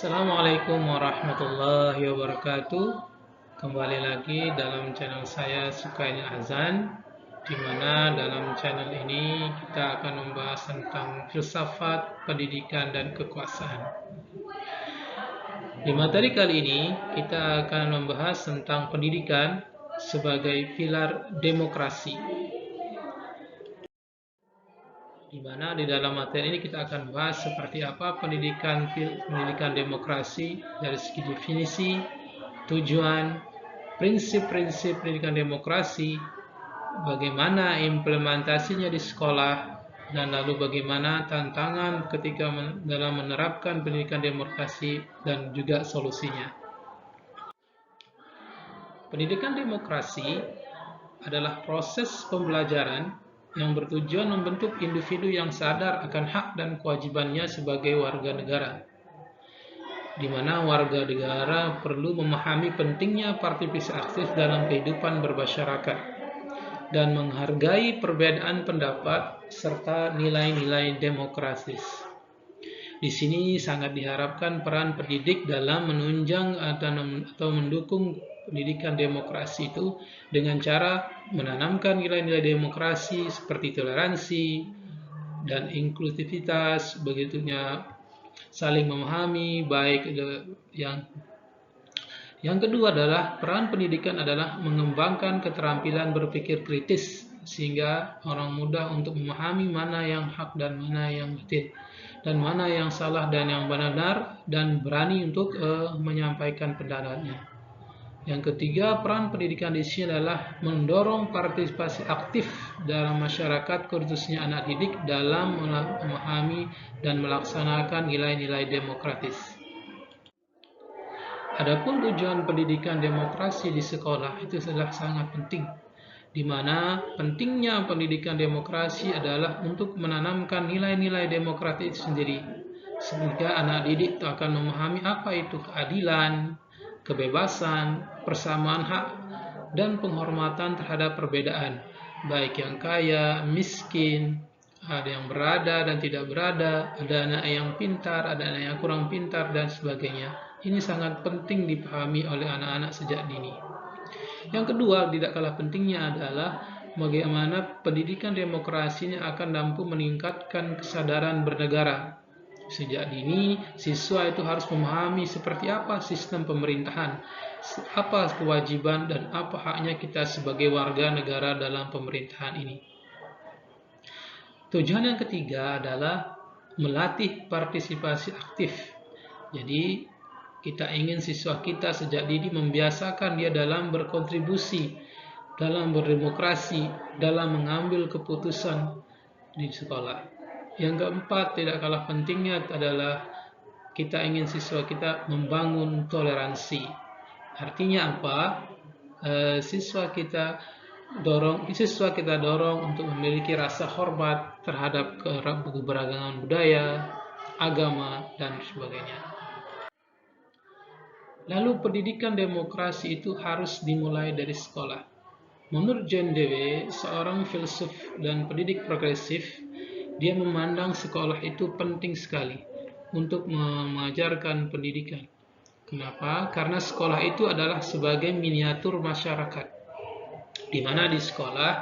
Assalamualaikum warahmatullahi wabarakatuh. Kembali lagi dalam channel saya Sukaini Azan, di mana dalam channel ini kita akan membahas tentang filsafat, pendidikan, dan kekuasaan. Di materi kali ini kita akan membahas tentang pendidikan sebagai pilar demokrasi. Di mana di dalam materi ini kita akan bahas seperti apa pendidikan demokrasi dari segi definisi, tujuan, prinsip-prinsip pendidikan demokrasi, bagaimana implementasinya di sekolah, dan lalu bagaimana tantangan ketika dalam menerapkan pendidikan demokrasi dan juga solusinya. Pendidikan demokrasi adalah proses pembelajaran yang bertujuan membentuk individu yang sadar akan hak dan kewajibannya sebagai warga negara, di mana warga negara perlu memahami pentingnya partisipasi aktif dalam kehidupan bermasyarakat dan menghargai perbedaan pendapat serta nilai-nilai demokratis. Di sini sangat diharapkan peran pendidik dalam menunjang atau mendukung pendidikan demokrasi itu dengan cara menanamkan nilai-nilai demokrasi seperti toleransi dan inklusivitas, begitunya saling memahami baik. Yang kedua adalah peran pendidikan adalah mengembangkan keterampilan berpikir kritis sehingga orang mudah untuk memahami mana yang hak dan mana yang batil, dan mana yang salah dan yang benar, dan berani untuk menyampaikan pendapatnya. Yang ketiga, peran pendidikan di sini adalah mendorong partisipasi aktif dalam masyarakat, khususnya anak didik, dalam memahami dan melaksanakan nilai-nilai demokratis. Adapun tujuan pendidikan demokrasi di sekolah itu adalah sangat penting, di mana pentingnya pendidikan demokrasi adalah untuk menanamkan nilai-nilai demokratis sendiri, sehingga anak didik akan memahami apa itu keadilan, kebebasan, persamaan hak, dan penghormatan terhadap perbedaan, baik yang kaya, miskin, ada yang berada dan tidak berada, ada anak yang pintar, ada anak yang kurang pintar, dan sebagainya. Ini sangat penting dipahami oleh anak-anak sejak dini. Yang kedua, tidak kalah pentingnya adalah bagaimana pendidikan demokrasi ini akan mampu meningkatkan kesadaran bernegara. Sejak dini, siswa itu harus memahami seperti apa sistem pemerintahan, apa kewajiban dan apa haknya kita sebagai warga negara dalam pemerintahan ini. Tujuan yang ketiga adalah melatih partisipasi aktif. Jadi, kita ingin siswa kita sejak dini membiasakan dia dalam berkontribusi, dalam berdemokrasi, dalam mengambil keputusan di sekolah. Yang keempat, tidak kalah pentingnya adalah kita ingin siswa kita membangun toleransi. Artinya apa? Siswa kita dorong untuk memiliki rasa hormat terhadap keberagaman budaya, agama, dan sebagainya. Lalu pendidikan demokrasi itu harus dimulai dari sekolah. Menurut John Dewey, seorang filsuf dan pendidik progresif, dia memandang sekolah itu penting sekali untuk mengajarkan pendidikan. Kenapa? Karena sekolah itu adalah sebagai miniatur masyarakat, di mana di sekolah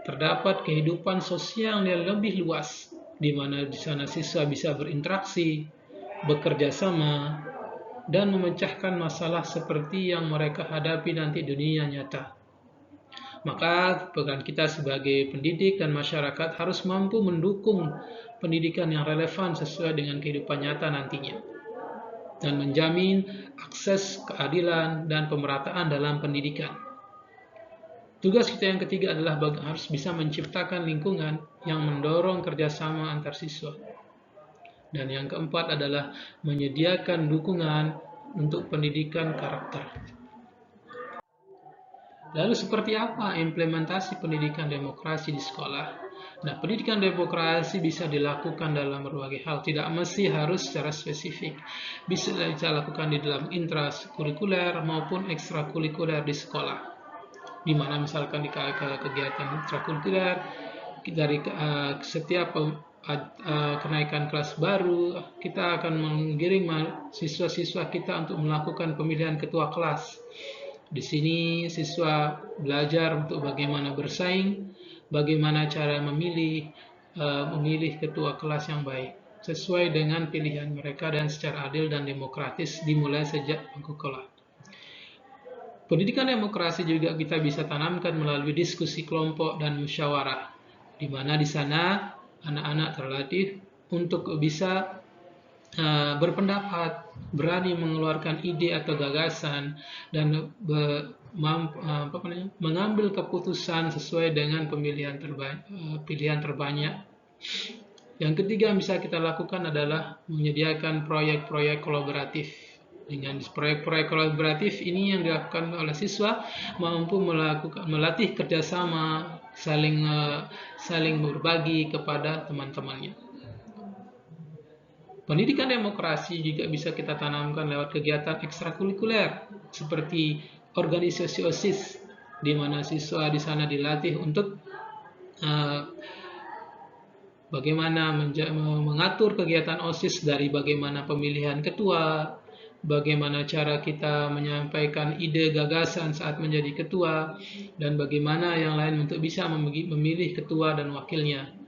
terdapat kehidupan sosial yang lebih luas, di mana di sana siswa bisa berinteraksi, bekerja sama, dan memecahkan masalah seperti yang mereka hadapi nanti di dunia nyata. Maka peran kita sebagai pendidik dan masyarakat harus mampu mendukung pendidikan yang relevan sesuai dengan kehidupan nyata nantinya, dan menjamin akses keadilan dan pemerataan dalam pendidikan. Tugas kita yang ketiga adalah harus bisa menciptakan lingkungan yang mendorong kerjasama antar siswa. Dan yang keempat adalah menyediakan dukungan untuk pendidikan karakter. Lalu seperti apa implementasi pendidikan demokrasi di sekolah? Nah, pendidikan demokrasi bisa dilakukan dalam berbagai hal, tidak mesti harus secara spesifik. Bisa dilakukan di dalam intrakurikuler maupun ekstrakurikuler di sekolah, di mana misalkan di kegiatan intrakurikuler dari setiap kenaikan kelas baru, kita akan menggiring siswa-siswa kita untuk melakukan pemilihan ketua kelas. Di sini siswa belajar untuk bagaimana bersaing, bagaimana cara memilih ketua kelas yang baik sesuai dengan pilihan mereka dan secara adil dan demokratis dimulai sejak bangku sekolah. Pendidikan demokrasi juga kita bisa tanamkan melalui diskusi kelompok dan musyawarah, di mana di sana anak-anak terlatih untuk bisa berpendapat, berani mengeluarkan ide atau gagasan, dan mengambil keputusan sesuai dengan pilihan terbanyak. Yang ketiga yang bisa kita lakukan adalah menyediakan proyek-proyek kolaboratif. Dengan proyek-proyek kolaboratif ini yang dilakukan oleh siswa mampu melatih kerjasama, saling berbagi kepada teman-temannya. Pendidikan demokrasi juga bisa kita tanamkan lewat kegiatan ekstrakurikuler seperti organisasi OSIS, di mana siswa di sana dilatih untuk bagaimana mengatur kegiatan OSIS, dari bagaimana pemilihan ketua, bagaimana cara kita menyampaikan ide gagasan saat menjadi ketua, dan bagaimana yang lain untuk bisa memilih ketua dan wakilnya.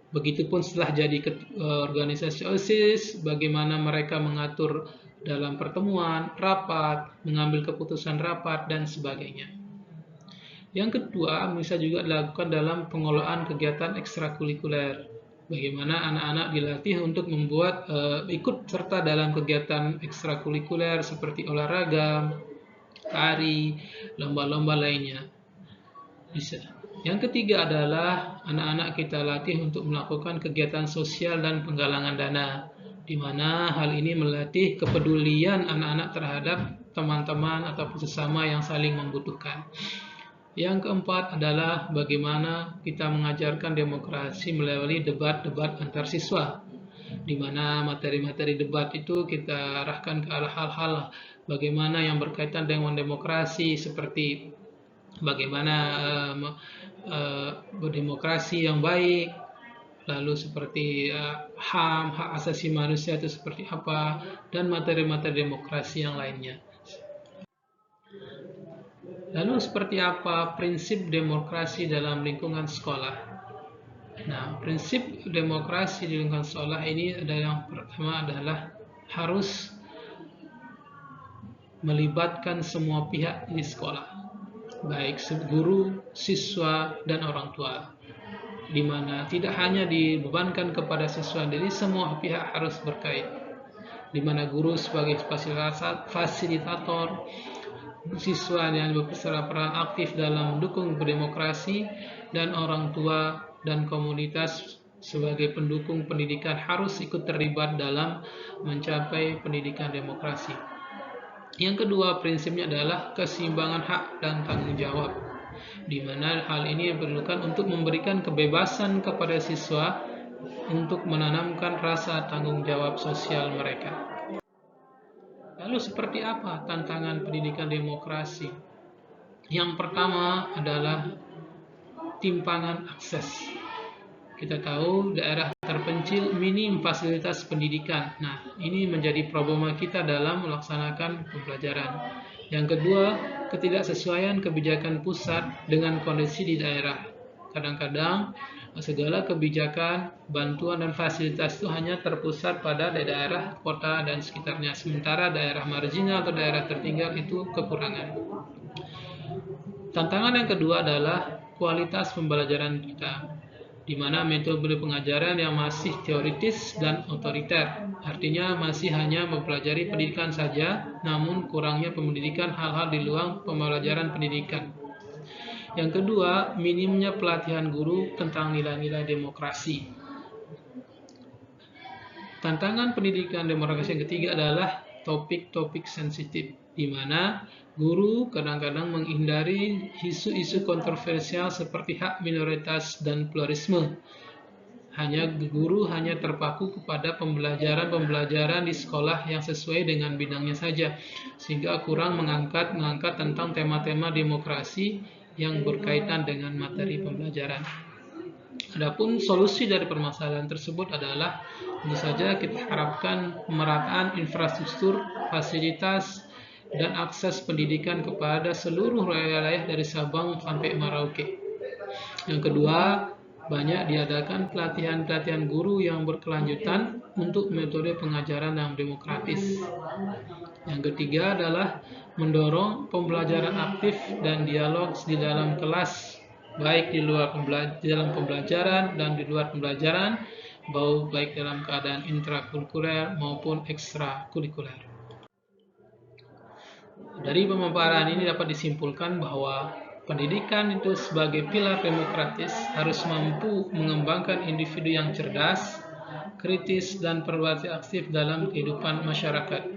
Begitupun setelah jadi organisasi OSIS, bagaimana mereka mengatur dalam pertemuan, rapat, mengambil keputusan rapat, dan sebagainya. Yang kedua, bisa juga dilakukan dalam pengelolaan kegiatan ekstrakurikuler. Bagaimana anak-anak dilatih untuk ikut serta dalam kegiatan ekstrakurikuler seperti olahraga, tari, lomba-lomba lainnya. Bisa. Yang ketiga adalah anak-anak kita latih untuk melakukan kegiatan sosial dan penggalangan dana, di mana hal ini melatih kepedulian anak-anak terhadap teman-teman atau sesama yang saling membutuhkan. Yang keempat adalah bagaimana kita mengajarkan demokrasi melalui debat-debat antar siswa, di mana materi-materi debat itu kita arahkan ke hal-hal bagaimana yang berkaitan dengan demokrasi, seperti bagaimana berdemokrasi yang baik, lalu seperti HAM, hak asasi manusia itu seperti apa, dan materi-materi demokrasi yang lainnya. Lalu seperti apa prinsip demokrasi dalam lingkungan sekolah? Nah, prinsip demokrasi di lingkungan sekolah ini yang pertama adalah harus melibatkan semua pihak di sekolah, baik guru, siswa, dan orang tua, di mana tidak hanya dibebankan kepada siswa sendiri, semua pihak harus berkait, di mana guru sebagai fasilitator, siswa yang berperan aktif dalam mendukung berdemokrasi, dan orang tua dan komunitas sebagai pendukung pendidikan harus ikut terlibat dalam mencapai pendidikan demokrasi. Yang kedua, prinsipnya adalah keseimbangan hak dan tanggung jawab, di mana hal ini diperlukan untuk memberikan kebebasan kepada siswa untuk menanamkan rasa tanggung jawab sosial mereka. Lalu seperti apa tantangan pendidikan demokrasi? Yang pertama adalah timpangan akses. Kita tahu daerah terpencil minim fasilitas pendidikan. Nah, ini menjadi problema kita dalam melaksanakan pembelajaran. Yang kedua, ketidaksesuaian kebijakan pusat dengan kondisi di daerah. Kadang-kadang segala kebijakan, bantuan, dan fasilitas itu hanya terpusat pada daerah, kota, dan sekitarnya. Sementara daerah marginal atau daerah tertinggal itu kekurangan. Tantangan yang kedua adalah kualitas pembelajaran kita, di mana metode pengajaran yang masih teoritis dan otoriter. Artinya masih hanya mempelajari pendidikan saja, namun kurangnya pendidikan hal-hal di luar pembelajaran pendidikan. Yang kedua, minimnya pelatihan guru tentang nilai-nilai demokrasi. Tantangan pendidikan demokrasi yang ketiga adalah topik-topik sensitif, di mana guru kadang-kadang menghindari isu-isu kontroversial seperti hak minoritas dan pluralisme. Guru hanya terpaku kepada pembelajaran di sekolah yang sesuai dengan bidangnya saja, sehingga kurang mengangkat tentang tema-tema demokrasi yang berkaitan dengan materi pembelajaran. Adapun solusi dari permasalahan tersebut adalah tentu saja kita harapkan pemerataan infrastruktur, fasilitas, dan akses pendidikan kepada seluruh wilayah dari Sabang sampai Merauke. Yang kedua, banyak diadakan pelatihan-pelatihan guru yang berkelanjutan untuk metode pengajaran yang demokratis. Yang ketiga adalah mendorong pembelajaran aktif dan dialog di dalam kelas, baik di dalam pembelajaran dan di luar pembelajaran, baik dalam keadaan intrakurikuler maupun ekstrakurikuler. Dari pemaparan ini dapat disimpulkan bahwa pendidikan itu sebagai pilar demokratis harus mampu mengembangkan individu yang cerdas, kritis, dan berpartisipasi aktif dalam kehidupan masyarakat.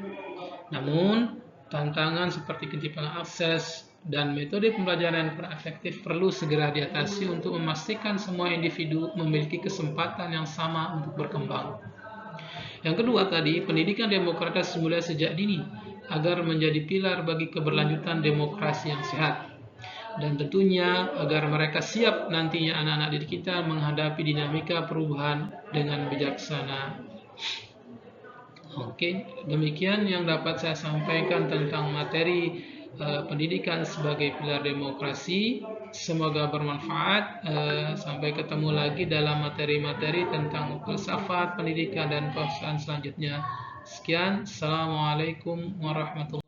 Namun, tantangan seperti ketimpangan akses dan metode pembelajaran yang kurang efektif perlu segera diatasi untuk memastikan semua individu memiliki kesempatan yang sama untuk berkembang. Yang kedua tadi, pendidikan demokratis dimulai sejak dini agar menjadi pilar bagi keberlanjutan demokrasi yang sehat. Dan tentunya agar mereka siap nantinya anak-anak didik kita menghadapi dinamika perubahan dengan bijaksana. Oke, demikian yang dapat saya sampaikan tentang materi pendidikan sebagai pilar demokrasi. Semoga bermanfaat. Sampai ketemu lagi dalam materi-materi tentang filsafat pendidikan dan persoalan selanjutnya. Sekian, Assalamualaikum warahmatullahi wabarakatuh.